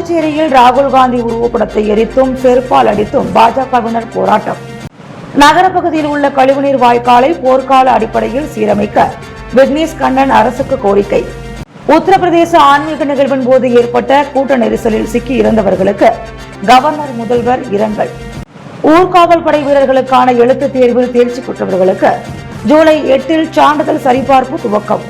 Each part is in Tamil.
புதுச்சேரியில் ராகுல் காந்தி உருவப்படத்தை எரித்தும் செருப்பால் அடித்தும் பாஜகவினர் போராட்டம். நகர பகுதியில் உள்ள கழிவுநீர் வாய்க்காலை போர்க்கால அடிப்படையில் சீரமைக்க விக்னேஷ் கண்ணன் அரசுக்கு கோரிக்கை. உத்தரப்பிரதேச ஆன்மீக நிகழ்வின் போது ஏற்பட்ட கூட்ட நெரிசலில் சிக்கி இறந்தவர்களுக்கு கவர்னர் முதல்வர் இரங்கல். ஊர்காவல் படை வீரர்களுக்கான எழுத்துத் தேர்வில் தேர்ச்சி பெற்றவர்களுக்கு ஜூலை 8 சான்றிதழ் சரிபார்ப்பு துவக்கம்.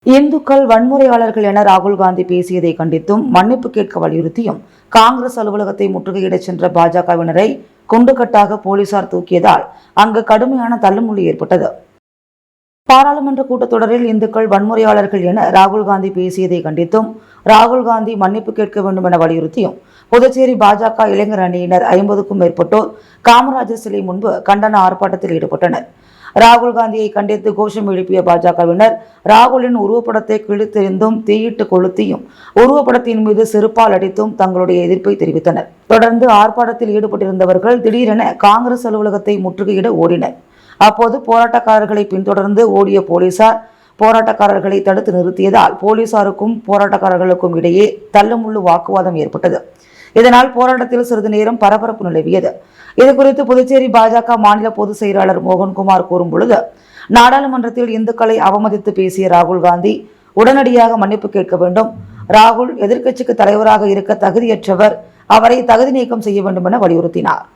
இந்துக்கள் வன்முறையாளர்கள் என ராகுல் காந்தி பேசியதை கண்டித்தும் மன்னிப்பு கேட்க வலியுறுத்தியும் காங்கிரஸ் அலுவலகத்தை முற்றுகையிடச் சென்ற பாஜகவினரை குண்டுகட்டாக போலீசார் தூக்கியதால் அங்கு கடுமையான தள்ளுமுள்ளி ஏற்பட்டது. பாராளுமன்ற கூட்டத்தொடரில் இந்துக்கள் வன்முறையாளர்கள் என ராகுல் காந்தி பேசியதை கண்டித்தும் ராகுல் காந்தி மன்னிப்பு கேட்க வேண்டும் என வலியுறுத்தியும் புதுச்சேரி பாஜக இளைஞர் அணியினர் 50க்கும் மேற்பட்டோர் காமராஜர் சிலை முன்பு கண்டன ஆர்ப்பாட்டத்தில் ஈடுபட்டனர். ராகுல் காந்தியை கண்டித்து கோஷம் எழுப்பிய பாஜகவினர் ராகுலின் உருவப்படத்தை கிழித்தெறிந்தும் தீயிட்டு கொளுத்தியும் உருவப்படத்தின் மீது செருப்பால் அடித்தும் தங்களுடைய எதிர்ப்பை தெரிவித்தனர். தொடர்ந்து ஆர்ப்பாட்டத்தில் ஈடுபட்டிருந்தவர்கள் திடீரென காங்கிரஸ் அலுவலகத்தை முற்றுகையிட ஓடினர். அப்போது போராட்டக்காரர்களை பின்தொடர்ந்து ஓடிய போலீசார் போராட்டக்காரர்களை தடுத்து நிறுத்தியதால் போலீசாருக்கும் போராட்டக்காரர்களுக்கும் இடையே தள்ளுமுள்ளு வாக்குவாதம் ஏற்பட்டது. இதனால் போராட்டத்தில் சிறிது நேரம் பரபரப்பு நிலவியது. இதுகுறித்து புதுச்சேரி பாஜக மாநில பொதுச் செயலாளர் மோகன்குமார் கூறும்பொழுது, நாடாளுமன்றத்தில் இந்துக்களை அவமதித்து பேசிய ராகுல் காந்தி உடனடியாக மன்னிப்பு கேட்க வேண்டும். ராகுல் எதிர்க்கட்சிக்கு தலைவராக இருக்க தகுதியற்றவர், அவரை தகுதி நீக்கம் செய்ய வேண்டும் என வலியுறுத்தினார்.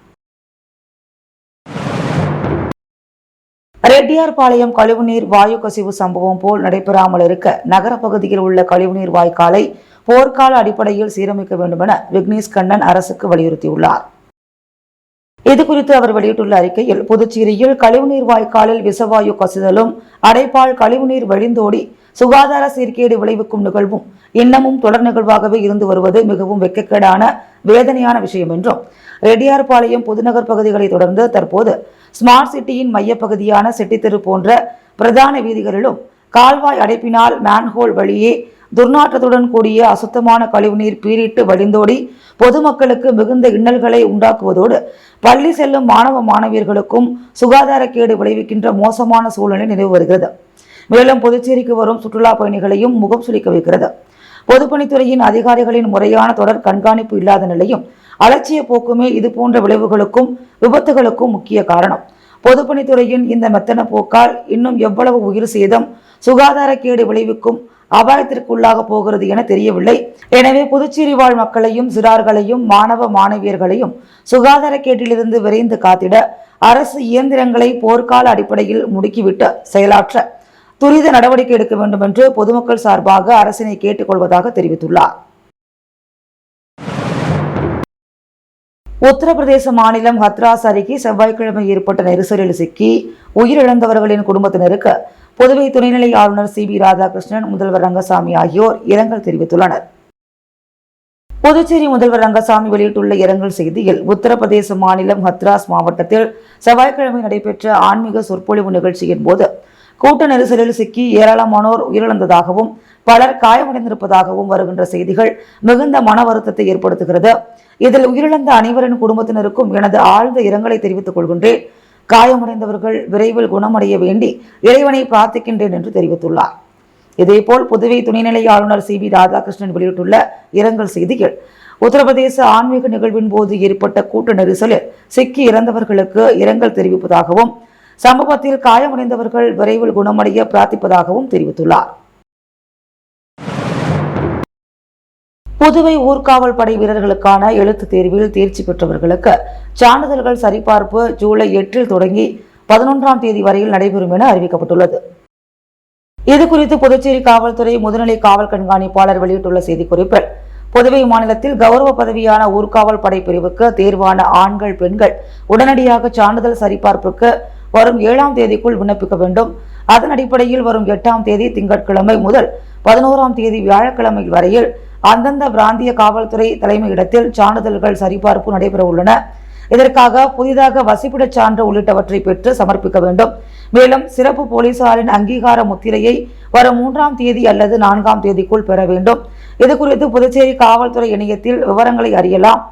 ரெட்டியார்பாளையம் கழிவுநீர் வாயு கசிவு சம்பவம் போல் நடைபெறாமல் இருக்க நகர பகுதியில் உள்ள கழிவுநீர் வாய்க்காலை போர்க்கால அடிப்படையில் சீரமைக்க வேண்டும் என விக்னேஷ் கண்ணன் அரசுக்கு வலியுறுத்தியுள்ளார். இதுகுறித்து அவர் வெளியிட்டுள்ள அறிக்கையில், புதுச்சேரியில் கழிவுநீர் வாய்க்காலில் விஷவாயு கசிதலும் அடைப்பால் கழிவுநீர் வழிந்தோடி சுகாதார சீர்கேடு விளைவிக்கும் நிகழ்வும் இன்னமும் தொடர் நிகழ்வாகவே இருந்து வருவது மிகவும் வெட்கக்கேடான வேதனையான விஷயம் என்றும், ரெட்டியார்பாளையம் புதுநகர் பகுதிகளை தொடர்ந்து தற்போது ஸ்மார்ட் சிட்டியின் மையப்பகுதியான செட்டித்தெரு போன்ற பிரதான வீதிகளிலும் கால்வாய் அடைப்பினால் மேன்ஹோல் வழியே துர்நாற்றத்துடன் கூடிய அசுத்தமான கழிவுநீர் பீரிட்டு வழிந்தோடி பொதுமக்களுக்கு மிகுந்த இன்னல்களை உண்டாக்குவதோடு பள்ளி செல்லும் மாணவ மாணவியர்களுக்கும் சுகாதாரக்கேடு விளைவிக்கின்ற மோசமான சூழ்நிலை நிலவி வருகிறது. மேலும் புதுச்சேரிக்கு வரும் சுற்றுலா பயணிகளையும் முகம் சுளிக்க வைக்கிறது. பொதுப்பணித்துறையின் அதிகாரிகளின் முறையான தொடர் கண்காணிப்பு இல்லாத நிலையும் அலட்சிய போக்குமே இதுபோன்ற விளைவுகளுக்கும் விபத்துகளுக்கும் முக்கிய காரணம். பொதுப்பணித்துறையின் இந்த மெத்தன போக்கால் இன்னும் எவ்வளவு உயிர் சேதம் சுகாதாரக்கேடு விளைவிக்கும் அபாயத்திற்குள்ளாக போகிறது என தெரியவில்லை. எனவே புதுச்சேரி வாழ் மக்களையும் சிறார்களையும் மாணவ மாணவியர்களையும் சுகாதாரக்கேட்டிலிருந்து விரைந்து காத்திட அரசு இயந்திரங்களை போர்க்கால அடிப்படையில் முடுக்கிவிட்டு செயலாற்ற துரித நடவடிக்கை எடுக்க வேண்டும் என்று பொதுமக்கள் சார்பாக அரசினை கேட்டுக்கொள்வதாக தெரிவித்துள்ளார். உத்தரப்பிரதேச மாநிலம் ஹத்ராஸ் அருகே செவ்வாய்க்கிழமை ஏற்பட்ட நெரிசலில் சிக்கி உயிரிழந்தவர்களின் குடும்பத்தினருக்கு புதுவை துணைநிலை ஆளுநர் சி.வி. ராதாகிருஷ்ணன், முதல்வர் ரங்கசாமி ஆகியோர் இரங்கல் தெரிவித்துள்ளனர். புதுச்சேரி முதல்வர் ரங்கசாமி வெளியிட்டுள்ள இரங்கல் செய்தியில், உத்தரப்பிரதேச மாநிலம் ஹத்ராஸ் மாவட்டத்தில் செவ்வாய்க்கிழமை நடைபெற்ற ஆன்மீக சொற்பொழிவு நிகழ்ச்சியின் போது கூட்ட நெரிசலில் சிக்கி ஏராளமானோர் உயிரிழந்ததாகவும் பலர் காயமடைந்திருப்பதாகவும் வருகின்ற செய்திகள் மிகுந்த மன வருத்தத்தை ஏற்படுத்துகிறது. இதில் உயிரிழந்த அனைவரின் குடும்பத்தினருக்கும் எனது ஆழ்ந்த இரங்கலை தெரிவித்துக் கொள்கின்றேன். காயமடைந்தவர்கள் விரைவில் குணமடைய வேண்டி இறைவனை பிரார்த்திக்கின்றேன் என்று தெரிவித்துள்ளார். இதேபோல் புதுவை துணைநிலை ஆளுநர் சி.வி. ராதாகிருஷ்ணன் வெளியிட்டுள்ள இரங்கல் செய்தியில், உத்தரப்பிரதேச ஆன்மீக நிகழ்வின் போது ஏற்பட்ட கூட்ட நெரிசலில் சிக்கி இறந்தவர்களுக்கு இரங்கல் தெரிவிப்பதாகவும் சம்பவத்தில் காயமடைந்தவர்கள் விரைவில் குணமடைய பிரார்த்திப்பதாகவும் தெரிவித்துள்ளார். புதுவை ஊர்காவல் படை வீரர்களுக்கான எழுத்து தேர்வில் தேர்ச்சி பெற்றவர்களுக்கு சான்றிதழ்கள் சரிபார்ப்பு ஜூலை 8 தொடங்கி 11ஆம் தேதி வரையில் நடைபெறும் என அறிவிக்கப்பட்டுள்ளது. இதுகுறித்து புதுச்சேரி காவல்துறை முதுநிலை காவல் கண்காணிப்பாளர் வெளியிட்டுள்ள செய்திக்குறிப்பில், புதுவை மாநிலத்தில் கௌரவ பதவியான ஊர்காவல் படை பிரிவுக்கு தேர்வான ஆண்கள் பெண்கள் உடனடியாக சான்றிதழ் சரிபார்ப்புக்கு வரும் 7ஆம் தேதிக்குள் விண்ணப்பிக்க வேண்டும். அதன் அடிப்படையில் வரும் 8ஆம் தேதி திங்கட்கிழமை முதல் 11ஆம் தேதி வியாழக்கிழமை வரையில் அந்தந்த பிராந்திய காவல்துறை தலைமையிடத்தில் சான்றிதழ்கள் சரிபார்ப்பு நடைபெற உள்ளன. இதற்காக புதிதாக வசிப்பிடச் சான்று உள்ளிட்டவற்றை பெற்று சமர்ப்பிக்க வேண்டும். மேலும் சிறப்பு போலீசாரின் அங்கீகார முத்திரையை வரும் 3ஆம் தேதி அல்லது 4ஆம் தேதிக்குள் பெற வேண்டும். இதுகுறித்து புதுச்சேரி காவல்துறை இணையத்தில் விவரங்களை அறியலாம்.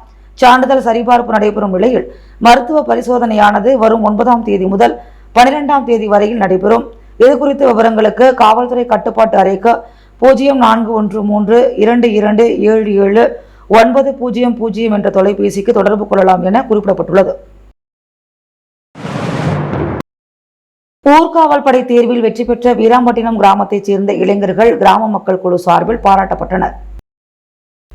சான்றிதழ் சரிபார்ப்பு நடைபெறும் நிலையில் மருத்துவ பரிசோதனையானது வரும் 9ஆம் தேதி முதல் 12ஆம் தேதி வரையில் நடைபெறும். இதுகுறித்த விவரங்களுக்கு காவல்துறை கட்டுப்பாட்டு அறைக்கு 041322779000 என்ற தொலைபேசிக்கு தொடர்பு கொள்ளலாம் என குறிப்பிடப்பட்டுள்ளது. ஊர்காவல் படை தேர்வில் வெற்றி பெற்ற வீராம்பட்டினம் கிராமத்தைச் சேர்ந்த இளைஞர்கள் கிராம மக்கள் குழு சார்பில் பாராட்டப்பட்டனர்.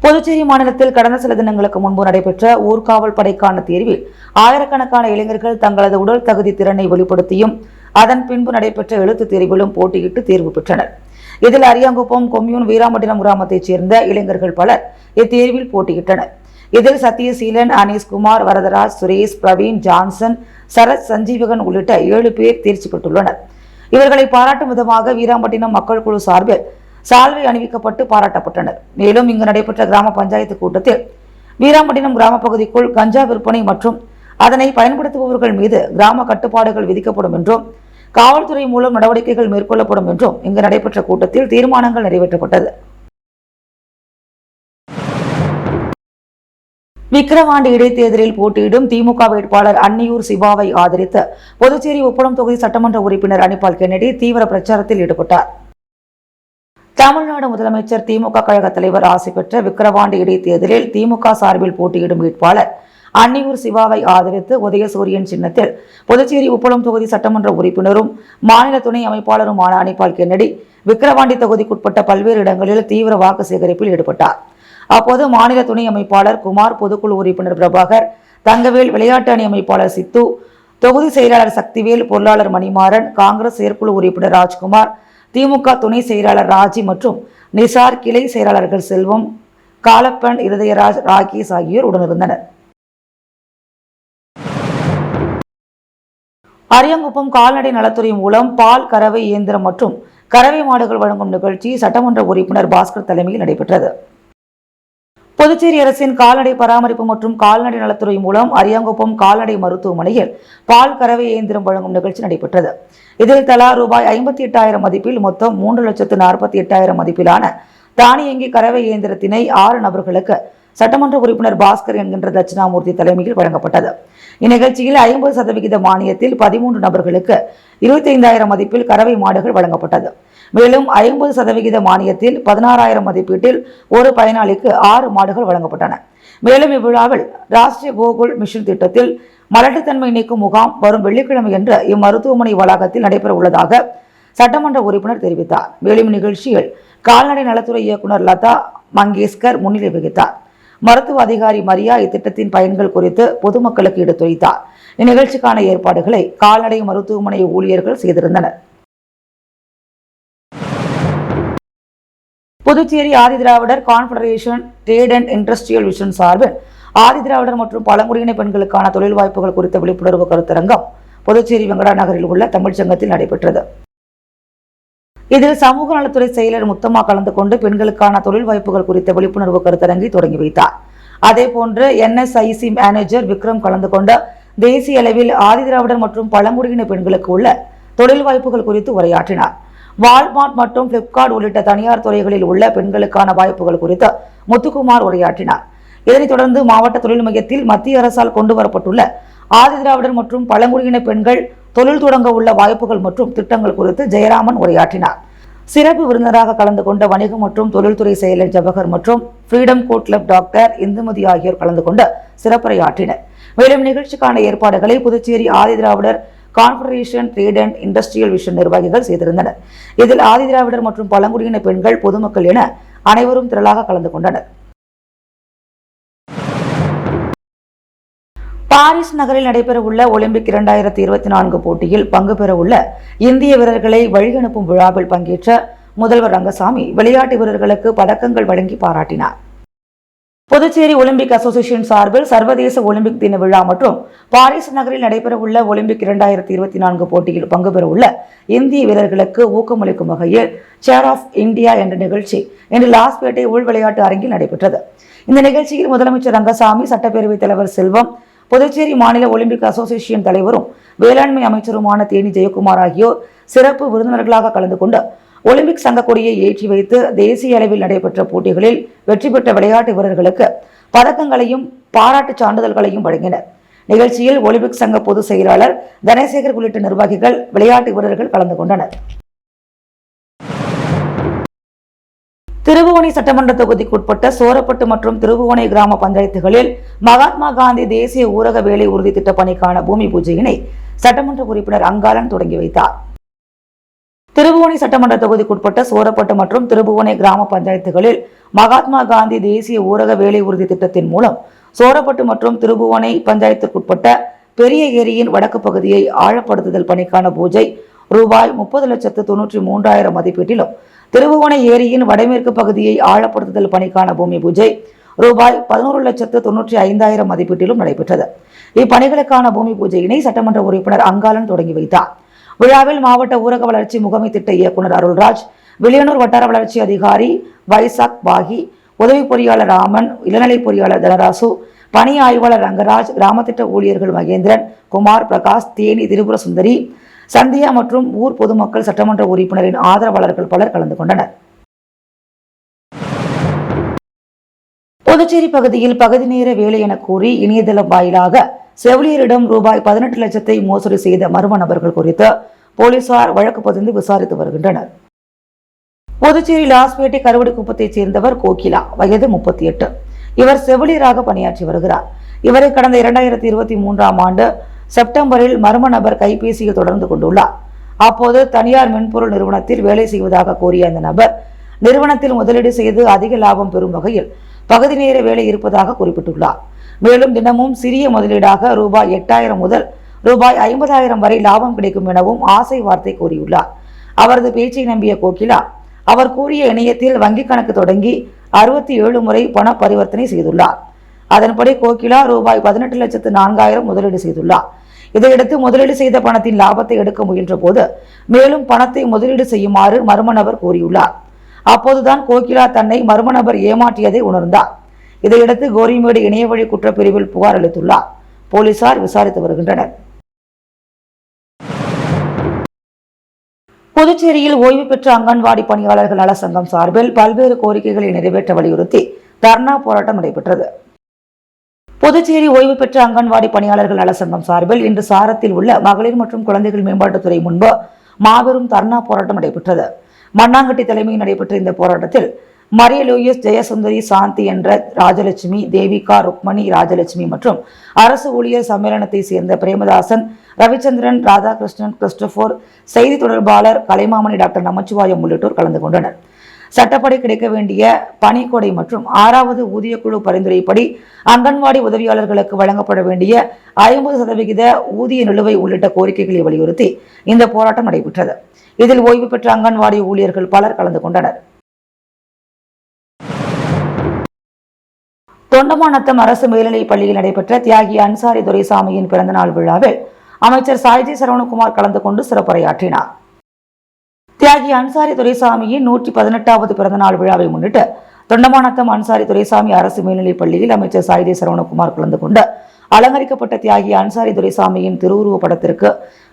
புதுச்சேரி மாநிலத்தில் கடந்த சில தினங்களுக்கு முன்பு நடைபெற்ற ஊர்காவல் படைக்கான தேர்வில் ஆயிரக்கணக்கான இளைஞர்கள் தங்களது உடல் தகுதி திறனை வெளிப்படுத்தியும் அதன் பின்பு நடைபெற்ற எழுத்துத் தேர்விலும் போட்டியிட்டு தேர்வு பெற்றனர். இதில் அரியாங்குப்பம் கொம்யூன் வீராம்பட்டினம் கிராமத்தைச் சேர்ந்த இளைஞர்கள் பலர் இத்தேர்வில் போட்டியிட்டனர். இதில் சத்யசீலன், அனீஸ்குமார், வரதராஜ், சுரேஷ், பிரவீன், ஜான்சன், சரத், சஞ்சீவகன் உள்ளிட்ட 7 பேர் தேர்ச்சி பெற்றுள்ளனர். இவர்களை பாராட்டும் விதமாக வீராம்பட்டினம் மக்கள் குழு சார்பில் சால்வை அணிவிக்கப்பட்டு பாராட்டப்பட்டனர். மேலும் இங்கு நடைபெற்ற கிராம பஞ்சாயத்து கூட்டத்தில் வீராம்பட்டினம் கிராம பகுதிக்குள் கஞ்சா விற்பனை மற்றும் அதனை பயன்படுத்துபவர்கள் மீது கிராம கட்டுப்பாடுகள் விதிக்கப்படும் என்றும் காவல்துறை மூலம் நடவடிக்கைகள் மேற்கொள்ளப்படும் என்றும் இங்கு நடைபெற்ற கூட்டத்தில் தீர்மானங்கள் நிறைவேற்றப்பட்டது. விக்கிரவாண்டி இடைத்தேர்தலில் போட்டியிடும் திமுக வேட்பாளர் அன்னியூர் சிவாவை ஆதரித்து புதுச்சேரி உப்பளம் தொகுதி சட்டமன்ற உறுப்பினர் அனிபால் கென்னடி தீவிர பிரச்சாரத்தில் ஈடுபட்டார். தமிழ்நாடு முதலமைச்சர் திமுக கழக தலைவர் ஆசி பெற்ற விக்கிரவாண்டி இடைத்தேர்தலில் திமுக சார்பில் போட்டியிடும் வேட்பாளர் அன்னியூர் சிவாவை ஆதரித்து உதயசூரியன் சின்னத்தில் புதுச்சேரி உப்பளம் தொகுதி சட்டமன்ற உறுப்பினரும் மாநில துணை அமைப்பாளருமான அனிபால் கென்னடி விக்கிரவாண்டி தொகுதிக்குட்பட்ட பல்வேறு இடங்களில் தீவிர வாக்கு சேகரிப்பில் ஈடுபட்டார். அப்போது மாநில துணை அமைப்பாளர் குமார், பொதுக்குழு உறுப்பினர் பிரபாகர், தங்கவேல், விளையாட்டு அணி அமைப்பாளர் சித்து, தொகுதி செயலாளர் சக்திவேல், பொருளாளர் மணிமாறன், காங்கிரஸ் செயற்குழு உறுப்பினர் ராஜ்குமார், திமுக துணை செயலாளர் ராஜி மற்றும் நிசார், கிளை செயலாளர்கள் செல்வம், காலப்பன், இருதயராஜ், ராகேஷ் ஆகியோர் உடனிருந்தனர். அரியாங்குப்பம் கால்நடை நலத்துறை மூலம் பால் கறவை இயந்திரம் மற்றும் கறவை மாடுகள் வழங்கும் நிகழ்ச்சி சட்டமன்ற உறுப்பினர் பாஸ்கர் தலைமையில் நடைபெற்றது. புதுச்சேரி அரசின் கால்நடை பராமரிப்பு மற்றும் கால்நடை நலத்துறை மூலம் அரியாங்குப்பம் கால்நடை மருத்துவமனையில் பால் கறவை இயந்திரம் வழங்கும் நிகழ்ச்சி நடைபெற்றது. இதில் தலா ரூபாய் 58,000 மதிப்பில் மொத்தம் 3,48,000 மதிப்பிலான தானியங்கி கறவை இயந்திரத்தினை 6 நபர்களுக்கு சட்டமன்ற உறுப்பினர் பாஸ்கர் என்கின்ற தட்சிணாமூர்த்தி தலைமையில் வழங்கப்பட்டது. இந்நிகழ்ச்சியில் 50% மானியத்தில் 13 நபர்களுக்கு 25,000 மதிப்பில் கறவை மாடுகள் வழங்கப்பட்டது. மேலும் 50% மானியத்தில் 16,000 மதிப்பீட்டில் ஒரு பயனாளிக்கு 6 மாடுகள் வழங்கப்பட்டன. மேலும் இவ்விழாவில் ராஷ்டிரிய கோகுல் மிஷன் திட்டத்தில் மலட்டுத்தன்மை நீக்கும் முகாம் வரும் வெள்ளிக்கிழமை என்று இம்மருத்துவமனை வளாகத்தில் நடைபெற உள்ளதாக சட்டமன்ற உறுப்பினர் தெரிவித்தார். மேலும் நிகழ்ச்சியில் கால்நடை நலத்துறை இயக்குநர் லதா மங்கேஷ்கர் முன்னிலை வகித்தார். மருத்துவ அதிகாரி மரியா இத்திட்டத்தின் பயன்கள் குறித்து பொதுமக்களுக்கு எடுத்துரைத்தார். இந்நிகழ்ச்சிக்கான ஏற்பாடுகளை கால்நடை மருத்துவமனை ஊழியர்கள் செய்திருந்தனர். Puducherry Adidravidar confederation trade and industrial vision சார்பில் ஆதிதிராவிடர் மற்றும் பழங்குடியின பெண்களுக்கான தொழில் வாய்ப்புகள் குறித்த விழிப்புணர்வு கருத்தரங்கம் புதுச்சேரி வெங்கடா நகரில் உள்ள தமிழ்ச்சங்கத்தில் நடைபெற்றது. இதில் சமூக நலத்துறை செயலர் முத்தம்மா கலந்து கொண்டு பெண்களுக்கான தொழில் வாய்ப்புகள் குறித்த விழிப்புணர்வு கருத்தரங்கை தொடங்கி வைத்தார். அதேபோன்று NSIC மேனேஜர் விக்ரம் கலந்து கொண்ட தேசிய அளவில் ஆதிதிராவிடர் மற்றும் பழங்குடியின பெண்களுக்கு உள்ள தொழில் வாய்ப்புகள் குறித்து உரையாற்றினார். வால்மார்ட் மற்றும் பிளிப்கார்ட் உள்ளிட்ட தனியார் துறைகளில் உள்ள பெண்களுக்கான வாய்ப்புகள் குறித்து முத்துக்குமார் உரையாற்றினார். இதனைத் தொடர்ந்து மாவட்ட தொழில் மையத்தில் மத்திய அரசால் கொண்டு வரப்பட்டுள்ள ஆதிதிராவிடர் மற்றும் பழங்குடியின பெண்கள் தொழில் தொடங்க உள்ள வாய்ப்புகள் மற்றும் திட்டங்கள் குறித்து ஜெயராமன் உரையாற்றினார். சிறப்பு விருந்தினராக கலந்து கொண்ட வணிகம் மற்றும் தொழில்துறை செயலர் ஜவஹர் மற்றும் freedom code club doctor Indumathi ஆகியோர் கலந்து கொண்டு சிறப்புரையாற்றினர். மேலும் நிகழ்ச்சிக்கான ஏற்பாடுகளை Puducherry Adidravidar confederation trade and industrial vision நிர்வாகிகள் செய்திருந்தனர். இதில் ஆதிதிராவிடர் மற்றும் பழங்குடியின பெண்கள், பொதுமக்கள் என அனைவரும் திரளாக கலந்து கொண்டனர். பாரிஸ் நகரில் நடைபெறவுள்ள ஒலிம்பிக் 2024 போட்டியில் பங்கு பெறவுள்ள இந்திய வீரர்களை வழியனுப்பும் விழாவில் பங்கேற்ற முதல்வர் ரங்கசாமி விளையாட்டு வீரர்களுக்கு பதக்கங்கள் வழங்கி பாராட்டினார். புதுச்சேரி ஒலிம்பிக் அசோசியேஷன் சார்பில் சர்வதேச ஒலிம்பிக் தின விழா மற்றும் பாரிஸ் நகரில் நடைபெறவுள்ள ஒலிம்பிக் 2024 போட்டியில் பங்கு பெறவுள்ள இந்திய வீரர்களுக்கு ஊக்கமளிக்கும் வகையில் சேர் ஆஃப் இந்தியா என்ற நிகழ்ச்சி இன்று லாஸ்பேட்டை உள் விளையாட்டு அரங்கில் நடைபெற்றது. இந்த நிகழ்ச்சியில் முதலமைச்சர் ரங்கசாமி, சட்டப்பேரவைத் தலைவர் செல்வம், புதுச்சேரி மாநில ஒலிம்பிக் அசோசியேஷன் தலைவரும் வேளாண்மை அமைச்சருமான தேனி ஜெயக்குமார் ஆகியோர் சிறப்பு விருந்தினர்களாக கலந்து கொண்டு ஒலிம்பிக் சங்க கொடியை ஏற்றி வைத்து தேசிய அளவில் நடைபெற்ற போட்டிகளில் வெற்றி பெற்ற விளையாட்டு வீரர்களுக்கு பதக்கங்களையும் பாராட்டுச் சான்றிதழ்களையும் வழங்கினர். நிகழ்ச்சியில் ஒலிம்பிக் சங்க பொதுச் செயலாளர் தனசேகர் உள்ளிட்ட நிர்வாகிகள், விளையாட்டு வீரர்கள் கலந்து கொண்டனர். திருபுவனை சட்டமன்ற தொகுதிக்குட்பட்ட சோரப்பட்டு மற்றும் திருபுவனை கிராம பஞ்சாயத்துகளில் மகாத்மா காந்தி தேசிய ஊரக வேலை உறுதி திட்ட பணிக்கான பூமி பூஜையினை சட்டமன்ற உறுப்பினர் அங்காளன் தொடங்கி வைத்தார். திருபுவனை சட்டமன்ற தொகுதிக்குட்பட்ட சோரப்பட்டு மற்றும் திருபுவனை கிராம பஞ்சாயத்துகளில் மகாத்மா காந்தி தேசிய ஊரக வேலை உறுதி திட்டத்தின் மூலம் சோரப்பட்டு மற்றும் திருபுவனை பஞ்சாயத்திற்குட்பட்ட பெரிய ஏரியின் வடக்கு பகுதியை ஆழப்படுத்துதல் பணிக்கான பூஜை ரூபாய் 30,93,000 மதிப்பீட்டிலும், திருபுவனை ஏரியின் வடமேற்கு பகுதியை ஆழப்படுத்துதல் பணிக்கான பூமி பூஜை ரூபாய் 11,95,000 மதிப்பீட்டிலும் நடைபெற்றது. இப்பணிகளுக்கான பூமி பூஜையினை சட்டமன்ற உறுப்பினர் அங்காளன் தொடங்கி வைத்தார். விழாவில் மாவட்ட ஊரக வளர்ச்சி முகமை திட்ட இயக்குநர் அருள்ராஜ், வில்லியனூர் வட்டார வளர்ச்சி அதிகாரி வைசாக் பாகி, உதவி பொறியாளர் ராமன், இளநிலை பொறியாளர் தனராசு, பணி ஆய்வாளர் ரங்கராஜ், கிராம திட்ட ஊழியர்கள் மகேந்திரன், குமார், பிரகாஷ், தேனி, திரிபுர சுந்தரி, சந்தியா மற்றும் ஊர் பொதுமக்கள், சட்டமன்ற உறுப்பினரின் ஆதரவாளர்கள் பலர் கலந்து கொண்டனர். புதுச்சேரி பகுதியில் பகுதி நேர வேலை என கூறி இணையதளம் வாயிலாக செவிலியரிடம் ரூபாய் 18 லட்சத்தை மோசடி செய்த மர்ம நபர்கள் குறித்து போலீசார் வழக்கு பதிந்து விசாரித்து வருகின்றனர். புதுச்சேரி லாஸ்பேட்டை கருவடிக்குப்பத்தைச் சேர்ந்தவர் கோகிலா, வயது 38. இவர் செவிலியராக பணியாற்றி வருகிறார். இவரை கடந்த 2023ஆம் ஆண்டு செப்டம்பரில் மர்ம நபர் கைபேசியில் தொடர்ந்து கொண்டுள்ளார். அப்போது தனியார் மென்பொருள் நிறுவனத்தில் வேலை செய்வதாக கூறிய அந்த நபர் நிறுவனத்தில் முதலீடு செய்து அதிக லாபம் பெறும் வகையில் பகுதி நேர வேலை இருப்பதாக குறிப்பிட்டுள்ளார். மேலும் தினமும் சிறிய முதலீடாக ரூபாய் 8,000 முதல் ரூபாய் 50,000 வரை லாபம் கிடைக்கும் எனவும் ஆசை வார்த்தை கூறியுள்ளார். அவரது பேச்சை நம்பிய கோகிலா அவர் கூறிய இணையத்தில் வங்கிக் கணக்கு தொடங்கி 67 முறை பண பரிவர்த்தனை செய்துள்ளார். அதன்படி கோகிலா ரூபாய் 18,04,000 முதலீடு செய்துள்ளார். இதையடுத்து முதலீடு செய்த பணத்தின் லாபத்தை எடுக்க முயன்ற போது மேலும் பணத்தை முதலீடு செய்யுமாறு மர்ம நபர் கூறியுள்ளார். அப்போதுதான் கோகிலா தன்னை மர்ம நபர் ஏமாற்றியதை உணர்ந்தார். இதையடுத்து கோரிமேடு இணையவழி குற்றப்பிரிவில் புகார் அளித்துள்ளார். போலீசார் விசாரித்து வருகின்றனர். புதுச்சேரியில் ஓய்வு பெற்ற அங்கன்வாடி பணியாளர்கள் நல சங்கம் சார்பில் பல்வேறு கோரிக்கைகளை நிறைவேற்ற வலியுறுத்தி தர்ணா போராட்டம் நடைபெற்றது. புதுச்சேரி ஓய்வு பெற்ற அங்கன்வாடி பணியாளர்கள் நல சங்கம் சார்பில் இன்று சாரத்தில் உள்ள மகளிர் மற்றும் குழந்தைகள் மேம்பாட்டுத்துறை முன்பு மாபெரும் தர்ணா போராட்டம் நடைபெற்றது. மண்ணாங்கட்டி தலைமையில் நடைபெற்ற இந்த போராட்டத்தில் மரிய லூயிஸ், ஜெயசுந்தரி, சாந்தி என்ற ராஜலட்சுமி, தேவிகா, ருக்மணி, ராஜலட்சுமி மற்றும் அரசு ஊழியர் சம்மேளனத்தை சேர்ந்த பிரேமதாசன், ரவிச்சந்திரன், ராதாகிருஷ்ணன், கிறிஸ்டோபர், செய்தி தொடர்பாளர் கலைமாமணி, டாக்டர் நமச்சிவாயம் உள்ளிட்டோர் கலந்து கொண்டனர். சட்டப்படி கிடைக்க வேண்டிய பணிக்கொடை மற்றும் 6வது ஊதியக்குழு பரிந்துரைப்படி அங்கன்வாடி உதவியாளர்களுக்கு வழங்கப்பட வேண்டிய 50% ஊதிய நிலுவை உள்ளிட்ட கோரிக்கைகளை வலியுறுத்தி இந்த போராட்டம் நடைபெற்றது. இதில் ஓய்வு பெற்ற அங்கன்வாடி ஊழியர்கள் பலர் கலந்து கொண்டனர். தொண்டமாநத்தம் அரசு மேல்நிலைப் பள்ளியில் நடைபெற்ற தியாகி அன்சாரி துரைசாமியின் பிறந்தநாள் விழாவில் அமைச்சர் சாய்ஜி சரவணகுமார் கலந்து கொண்டு சிறப்புரையாற்றினார். தியாகி அன்சாரி துரைசாமியின் 118வது பிறந்தநாள் விழாவை முன்னிட்டு தொண்டமாநத்தம் அன்சாரி துரைசாமி அரசு மேல்நிலைப் பள்ளியில் அமைச்சர் சாய்ஜி சரவணகுமார் கலந்து கொண்டு அலங்கரிக்கப்பட்ட தியாகி அன்சாரி துரைசாமியின் திருவுருவ படத்திற்கு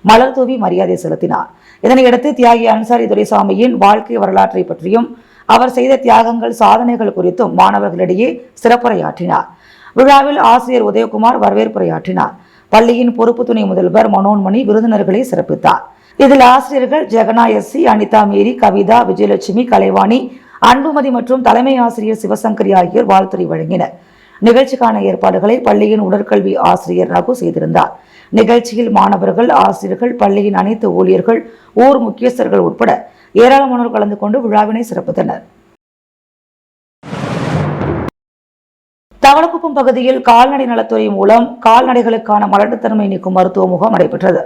மலர் தூவி மரியாதை செலுத்தினார். இதனையடுத்து தியாகி அன்சாரி துரைசாமியின் வாழ்க்கை வரலாற்றை பற்றியும் அவர் செய்த தியாகங்கள், சாதனைகள் குறித்தும் மாணவர்களிடையே சிறப்புரையாற்றினார். விழாவில் ஆசிரியர் உதயகுமார் வரவேற்புரையாற்றினார். பள்ளியின் பொறுப்பு துணை முதல்வர் மனோன்மணி விருந்தினர்களை சிறப்பித்தார். இதில் ஆசிரியர்கள் ஜெகனா எஸ்சி, அனிதா மேரி, கவிதா, விஜயலட்சுமி, கலைவாணி, அன்புமதி மற்றும் தலைமை ஆசிரியர் சிவசங்கரி ஆகியோர் வாழ்த்துரை வழங்கினர். நிகழ்ச்சிக்கான ஏற்பாடுகளை பள்ளியின் உடற்கல்வி ஆசிரியர் ரகு செய்திருந்தார். நிகழ்ச்சியில் மாணவர்கள், ஆசிரியர்கள், பள்ளியின் அனைத்து ஊழியர்கள், ஊர் முக்கியஸ்தர்கள் உட்பட ஏராளமானோர் கலந்து கொண்டு விழாவினை சிறப்பித்தனர். தவளக்குப்பம் பகுதியில் கால்நடை நலத்துறை மூலம் கால்நடைகளுக்கான மலட்டுத்தன்மை நீக்கும் மருத்துவ முகாம் நடைபெற்றது.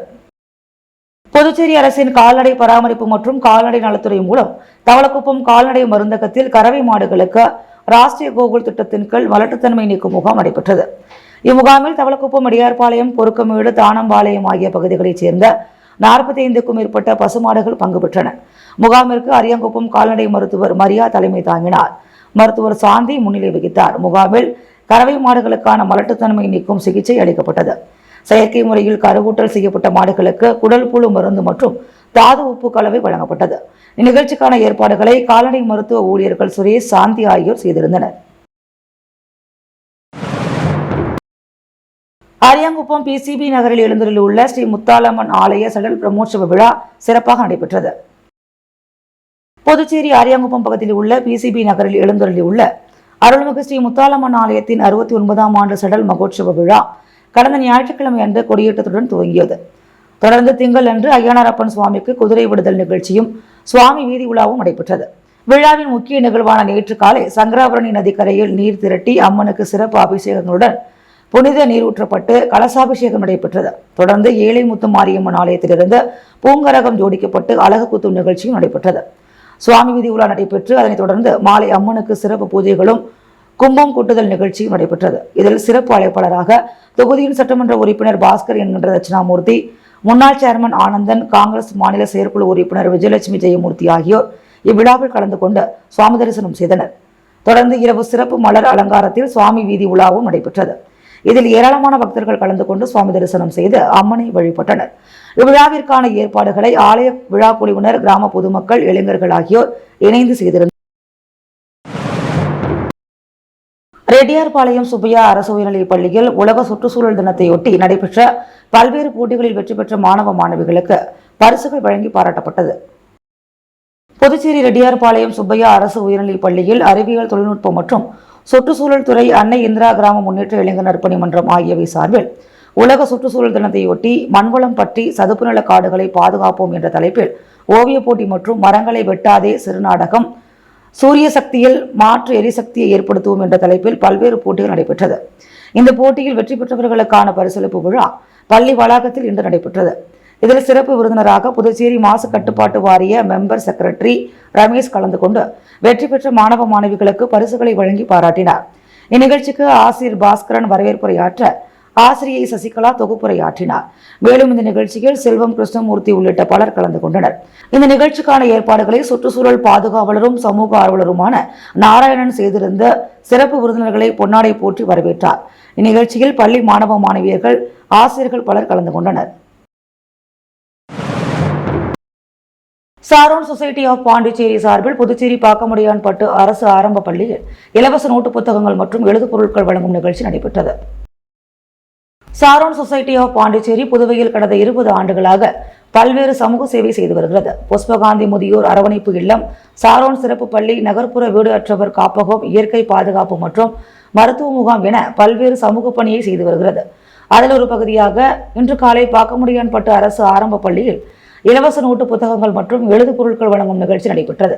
புதுச்சேரி அரசின் கால்நடை பராமரிப்பு மற்றும் கால்நடை நலத்துறை மூலம் தவளக்குப்பம் கால்நடை மருந்தகத்தில் கறவை மாடுகளுக்கு ராஷ்டிரிய கோகுல் திட்டத்தின் கீழ் மலட்டுத்தன்மை நீக்கும் முகாம் நடைபெற்றது. இம்முகாமில் தவளக்குப்பம், இடியார்பாளையம், பொறுக்கமேடு, தானம்பாளையம் ஆகிய பகுதிகளைச் சேர்ந்த 45க்கும் மேற்பட்ட பசுமாடுகள் பங்கு பெற்றன. முகாமிற்கு அரியாங்குப்பம் கால்நடை மருத்துவர் மரியா தலைமை தாங்கினார். மருத்துவர் சாந்தி முன்னிலை வகித்தார். முகாமில் கறவை மாடுகளுக்கான மலட்டுத்தன்மை நீக்கும் சிகிச்சை அளிக்கப்பட்டது. செயற்கை முறையில் கருவூட்டல் செய்யப்பட்ட மாடுகளுக்கு குடல் புழு மருந்து மற்றும் தாது உப்பு கலவை வழங்கப்பட்டது. இந்நிகழ்ச்சிக்கான ஏற்பாடுகளை கால்நடை மருத்துவ ஊழியர்கள் சுரேஷ், சாந்தி ஆகியோர் செய்திருந்தனர். அரியாங்குப்பம் பிசிபி நகரில் எழுந்தருளில் உள்ள ஸ்ரீ முத்தாலம்மன் ஆலய சடல் பிரம்மோற்சவ விழா சிறப்பாக நடைபெற்றது. புதுச்சேரி அரியாங்குப்பம் பகுதியில் உள்ள பிசிபி நகரில் எழுந்தருளியுள்ள அருள்மிகு ஸ்ரீ முத்தாலம்மன் ஆலயத்தின் 69ஆம் ஆண்டு சடல் மகோற்சவ விழா கடந்த ஞாயிற்றுக்கிழமை அன்று கொடியேற்றத்துடன் துவங்கியது. தொடர்ந்து திங்கள் அன்று ஐயனாரப்பன் சுவாமிக்கு குதிரை விடுதல் நிகழ்ச்சியும் சுவாமி வீதி உலாவும் நடைபெற்றது. விழாவின் முக்கிய நிகழ்வான நேற்று காலை சங்கராபரணி நதிக்கரையில் நீர் திரட்டி அம்மனுக்கு சிறப்பு அபிஷேகங்களுடன் புனித நீர் ஊற்றப்பட்டு கலசாபிஷேகம் நடைபெற்றது. தொடர்ந்து ஏழை முத்து மாரியம்மன் ஆலயத்திலிருந்து பூங்கரகம் ஜோடிக்கப்பட்டு அழகு குத்தும் நிகழ்ச்சியும் நடைபெற்றது. சுவாமி வீதி உலா நடைபெற்று அதனைத் தொடர்ந்து மாலை அம்மனுக்கு சிறப்பு பூஜைகளும் கும்பம் கூட்டுதல் நிகழ்ச்சியும் நடைபெற்றது. இதில் சிறப்பு அழைப்பாளராக தொகுதியின் சட்டமன்ற உறுப்பினர் பாஸ்கர் என்கின்ற தட்சிணாமூர்த்தி, முன்னாள் சேர்மன் ஆனந்தன், காங்கிரஸ் மாநில செயற்குழு உறுப்பினர் விஜயலட்சுமி ஜெயமூர்த்தி ஆகியோர் இவ்விழாவில் கலந்து கொண்டு சுவாமி தரிசனம் செய்தனர். தொடர்ந்து இரவு சிறப்பு மலர் அலங்காரத்தில் சுவாமி வீதி உலாவும் நடைபெற்றது. இதில் ஏராளமான பக்தர்கள் கலந்து கொண்டு சுவாமி தரிசனம் செய்து அம்மனை வழிபட்டனர். இவ்விழாவிற்கான ஏற்பாடுகளை ஆலய விழா குழுவினர், கிராம பொதுமக்கள், இளைஞர்கள் ஆகியோர் இணைந்து செய்திருந்தனர். ரெட்டியார்பாளையம் சுப்பையா அரசு உயர்நிலைப் பள்ளியில் உலக சுற்றுச்சூழல் தினத்தையொட்டி நடைபெற்ற பல்வேறு போட்டிகளில் வெற்றி பெற்ற மாணவ மாணவிகளுக்கு பரிசுகள் வழங்கி பாராட்டப்பட்டது. புதுச்சேரி ரெட்டியார்பாளையம் சுப்பையா அரசு உயர்நிலைப் பள்ளியில் அறிவியல் தொழில்நுட்பம் மற்றும் சுற்றுச்சூழல் துறை, அன்னை இந்திரா கிராம முன்னேற்ற இளைஞர் நற்பணி மன்றம் ஆகியவை சார்பில் உலக சுற்றுச்சூழல் தினத்தையொட்டி மண்வளம் பற்றி சதுப்பு நில காடுகளை பாதுகாப்போம் என்ற தலைப்பில் ஓவிய போட்டி மற்றும் மரங்களை வெட்டாதே சிறுநாடகம், சூரிய சக்தியில் மாற்று எரிசக்தியை ஏற்படுத்துவோம் என்ற தலைப்பில் பல்வேறு போட்டிகள் நடைபெற்றது. இந்த போட்டியில் வெற்றி பெற்றவர்களுக்கான பரிசளிப்பு விழா பள்ளி வளாகத்தில் இன்று நடைபெற்றது. இதில் சிறப்பு விருந்தினராக புதுச்சேரி மாசு கட்டுப்பாட்டு வாரிய மெம்பர் செக்ரட்டரி ரமேஷ் கலந்து கொண்டு வெற்றி பெற்ற மாணவ மாணவிகளுக்கு பரிசுகளை வழங்கி பாராட்டினார். இந்நிகழ்ச்சிக்கு ஆசிரியர் பாஸ்கரன் வரவேற்புரையாற்ற ஆசிரியை சசிகலா தொகுப்புரையாற்றினார். மேலும் இந்த நிகழ்ச்சியில் செல்வம், கிருஷ்ணமூர்த்தி உள்ளிட்ட பலர் கலந்து கொண்டனர். இந்த நிகழ்ச்சிக்கான ஏற்பாடுகளை சுற்றுச்சூழல் பாதுகாவலரும் சமூக ஆர்வலருமான நாராயணன் செய்திருந்த சிறப்பு விருந்தினர்களை பொன்னாடை போற்றி வரவேற்றார். இந்நிகழ்ச்சியில் பள்ளி மாணவ மாணவியர்கள், ஆசிரியர்கள் பலர் கலந்து கொண்டனர். சாரோன் சொசைட்டி ஆஃப் பாண்டிச்சேரி சார்பில் புதுச்சேரி பாக்கமுடியான்பட்டு அரசு ஆரம்ப பள்ளியில் இலவச நோட்டு புத்தகங்கள் மற்றும் எழுது பொருட்கள் வழங்கும் நிகழ்ச்சி நடைபெற்றது. சாரோன் சொசைட்டி ஆஃப் பாண்டிச்சேரி புதுவையில் கடந்த 20 ஆண்டுகளாக பல்வேறு சமூக சேவை செய்து வருகிறது. புஷ்பகாந்தி முதியோர் அரவணைப்பு இல்லம், சாரோன் சிறப்பு பள்ளி, நகர்ப்புற வீடு அற்றவர் காப்பகம், இயற்கை பாதுகாப்பு மற்றும் மருத்துவ முகாம் என பல்வேறு சமூக பணியை செய்து வருகிறது. அதில் ஒரு பகுதியாக இன்று காலை பாக்கமுடியான்பட்டு அரசு ஆரம்ப பள்ளியில் இலவச நோட்டு புத்தகங்கள் மற்றும் எழுது பொருட்கள் வழங்கும் நிகழ்ச்சி நடைபெற்றது.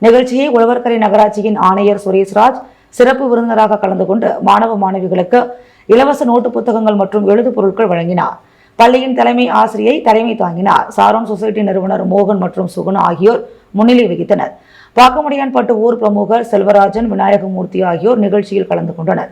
நிகழ்ச்சியை உழவர்கரை நகராட்சியின் ஆணையர் சுரேஷ்ராஜ் சிறப்பு விருந்தினராக கலந்து கொண்டு மாணவ மாணவிகளுக்கு இலவச நோட்டு புத்தகங்கள் மற்றும் எழுது பொருட்கள் வழங்கினார். பள்ளியின் தலைமை ஆசிரியை தலைமை தாங்கினார். சாரோன் சொசைட்டி நிறுவனர் மோகன் மற்றும் சுகுணா ஆகியோர் முன்னிலை வகித்தனர். பாக்கமுடியான்பட்டு ஊர் பிரமுகர் செல்வராஜன், விநாயகமூர்த்தி ஆகியோர் நிகழ்ச்சியில் கலந்து கொண்டனர்.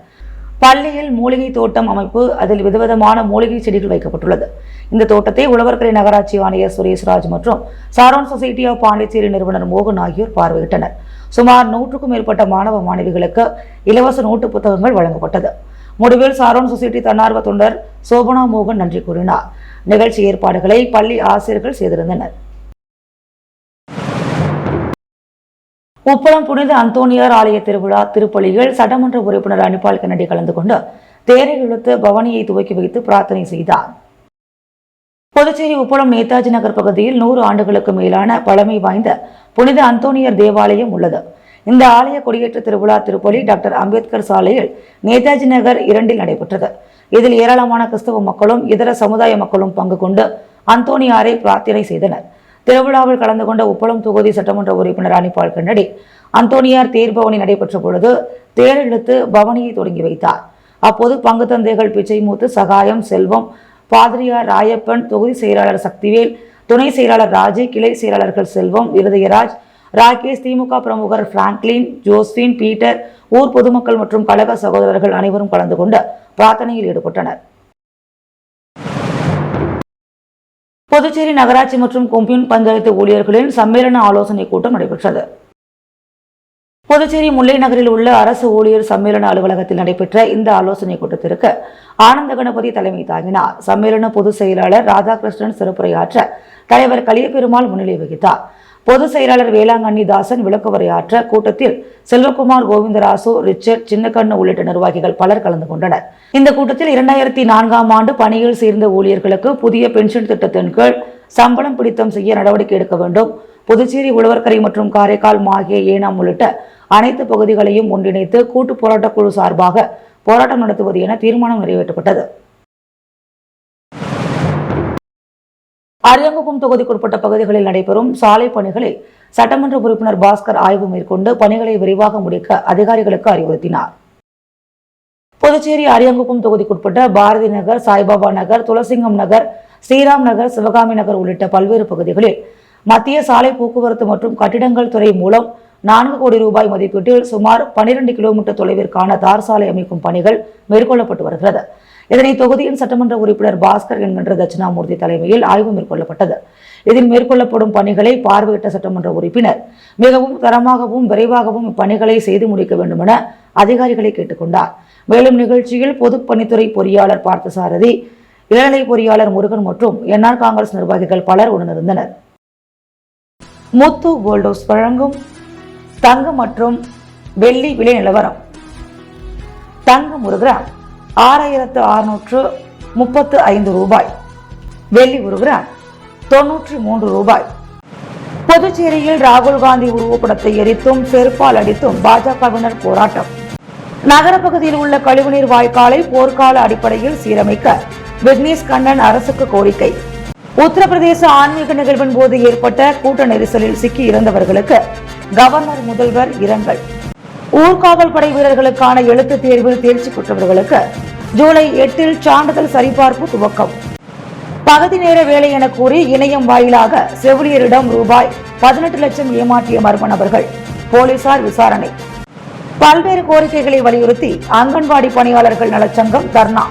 பள்ளியில் மூலிகை தோட்டம் அமைப்பு, அதில் விதவிதமான மூலிகை செடிகள் வைக்கப்பட்டுள்ளது. இந்த தோட்டத்தை உழவர்கரை நகராட்சி ஆணையர் சுரேஷ்ராஜ் மற்றும் சாரோன் சொசைட்டி ஆஃப் பாண்டிச்சேரி நிறுவனர் மோகன் ஆகியோர் பார்வையிட்டனர். சுமார் 100க்கும் மேற்பட்ட மாணவ மாணவிகளுக்கு இலவச நோட்டு புத்தகங்கள் வழங்கப்பட்டது. முடிவில் சாரோன் சொசைட்டி தன்னார்வ தொண்டர் சோபனா மோகன் நன்றி கூறினார். நிகழ்ச்சி ஏற்பாடுகளை பள்ளி ஆசிரியர்கள் செய்திருந்தனர். உப்பளம் புனித அந்தோனியார் ஆலய திருவிழா திருப்பலியில் சட்டமன்ற உறுப்பினர் அனிபால் கென்னடி கலந்து கொண்டு தேரை இழுத்து பவனியை துவக்கி வைத்து பிரார்த்தனை செய்தார். புதுச்சேரி உப்பளம் நேதாஜி நகர் பகுதியில் 100 ஆண்டுகளுக்கு மேலான பழமை வாய்ந்த புனித அந்தோனியர் தேவாலயம் உள்ளது. இந்த ஆலய கொடியேற்ற திருவிழா திருப்பலி டாக்டர் அம்பேத்கர் சாலையில் நேதாஜி நகர் 2 நடைபெற்றது. இதில் ஏராளமான கிறிஸ்தவ மக்களும் இதர சமுதாய மக்களும் பங்கு கொண்டு அந்தோனியாரை பிரார்த்தனை செய்தனர். திருவிழாவில் கலந்து கொண்ட உப்பளம் தொகுதி சட்டமன்ற உறுப்பினர் அனிபால் கென்னடி அந்தோனியார் தேர்பவனி நடைபெற்ற பொழுது தேர் இழுத்து பவனியை தொடங்கி வைத்தார். அப்போது பங்கு தந்தைகள் பிச்சைமூத்து, சகாயம், செல்வம், பாதிரியார் ராயப்பன், தொகுதி செயலாளர் சக்திவேல், துணை செயலாளர் ராஜு, கிளை செயலாளர்கள் செல்வம், இருதயராஜ், ராகேஷ், திமுக பிரமுகர் பிராங்க்லின், ஜோஸ்பின், பீட்டர், ஊர் பொதுமக்கள் மற்றும் கழக சகோதரர்கள் அனைவரும் கலந்து கொண்டு பிரார்த்தனையில் ஈடுபட்டனர். புதுச்சேரி நகராட்சி மற்றும் கொம்யூன் பஞ்சாயத்து ஊழியர்களின் சம்மேளன ஆலோசனை கூட்டம் நடைபெற்றது. புதுச்சேரி முல்லை நகரில் உள்ள அரசு ஊழியர் சம்மேளன அலுவலகத்தில் நடைபெற்ற இந்த ஆலோசனை கூட்டத்திற்கு ஆனந்த கணபதி தலைமை தாங்கினார். சம்மேளன பொதுச் செயலாளர் ராதாகிருஷ்ணன் சிறப்புரையாற்ற தலைவர் கலியபெருமாள் முன்னிலை வகித்தார். பொதுச் செயலாளர் வேளாங்கண்ணி தாசன் விளக்குவரையாற்ற கூட்டத்தில் செல்வகுமார், கோவிந்தராசு, ரிச்சர்ட், சின்னக்கண்ணு உள்ளிட்ட நிர்வாகிகள் பலர் கலந்து கொண்டனர். இந்த கூட்டத்தில் 2004ஆம் ஆண்டு பணியில் சேர்ந்த ஊழியர்களுக்கு புதிய பென்ஷன் திட்டத்தின் கீழ் சம்பளம் பிடித்தம் செய்ய நடவடிக்கை எடுக்க வேண்டும். புதுச்சேரி, உழவர்கரை மற்றும் காரைக்கால், மாஹே, ஏனாம் உள்ளிட்ட அனைத்து பகுதிகளையும் ஒன்றிணைத்து கூட்டு போராட்ட குழு சார்பாக போராட்டம் நடத்துவது என தீர்மானம் நிறைவேற்றப்பட்டது. அரியாங்குப்பம் தொகுதிக்குட்பட்ட பகுதிகளில் நடைபெறும் சாலை பணிகளை சட்டமன்ற உறுப்பினர் பாஸ்கர் ஆய்வு மேற்கொண்டு பணிகளை விரைவாக முடிக்க அதிகாரிகளுக்கு அறிவுறுத்தினார். புதுச்சேரி அரியாங்குப்பம் தொகுதிக்குட்பட்ட பாரதி நகர், சாய்பாபா நகர், துளசிங்கம் நகர், ஸ்ரீராம் நகர், சிவகாமி நகர் உள்ளிட்ட பல்வேறு பகுதிகளில் மத்திய சாலை போக்குவரத்து மற்றும் கட்டிடங்கள் துறை மூலம் 4 கோடி ரூபாய் மதிப்பீட்டில் சுமார் 12 கிலோமீட்டர் தொலைவிற்கான தார் சாலை அமைக்கும் பணிகள் மேற்கொள்ளப்பட்டு வருகிறது. இதனை தொகுதியின் சட்டமன்ற உறுப்பினர் பாஸ்கர் என்கின்ற தட்சிணாமூர்த்தி தலைமையில் ஆய்வு மேற்கொள்ளப்பட்டது. இதில் மேற்கொள்ளப்படும் பணிகளை பார்வையிட்ட சட்டமன்ற உறுப்பினர் மிகவும் தரமாகவும் விரைவாகவும் இப்பணிகளை செய்து முடிக்க வேண்டும் என அதிகாரிகளை கேட்டுக்கொண்டார். மேலும் நிகழ்ச்சியில் பொதுப்பணித்துறை பொறியாளர் பார்த்தசாரதி, இளநிலை பொறியாளர் முருகன் மற்றும் என்ஆர் காங்கிரஸ் நிர்வாகிகள் பலர் உடனிருந்தனர். முத்து கோல்ட் ஹவுஸ் வழங்கும் தங்கம் மற்றும் வெள்ளி விலை நிலவரம். தங்கம் ஒரு கிராம் 6635 ரூபாய், வெள்ளி ஒரு கிராம் 93 ரூபாய். புதுச்சேரியில் ராகுல் காந்தி உருவப்படத்தை எரித்தும் செருப்பால் அடித்தும் பாஜகவினர் போராட்டம். நகர பகுதியில் உள்ள கழிவுநீர் வாய்க்காலை போர்க்கால அடிப்படையில் சீரமைக்க விக்னேஷ் கண்ணன் அரசுக்கு கோரிக்கை. உத்தரப்பிரதேச ஆன்மீக நிகழ்வின் போது ஏற்பட்ட கூட்ட நெரிசலில் சிக்கி இறந்தவர்களுக்கு கவர்னர், முதல்வர் இரங்கல். ஊர்காவல் படை வீரர்களுக்கான எழுத்து தேர்வில் தேர்ச்சி பெற்றவர்களுக்கு ஜூலை 8 சான்றிதழ் சரிபார்ப்பு துவக்கம். பகுதி நேர வேலை என கூறி இணையம் வாயிலாக செவிலியரிடம் ரூபாய் 18 லட்சம் ஏமாற்றிய மர்ம நபர்கள், போலீசார் விசாரணை. பல்வேறு கோரிக்கைகளை வலியுறுத்தி அங்கன்வாடி பணியாளர்கள் நலச்சங்கம் தர்ணா.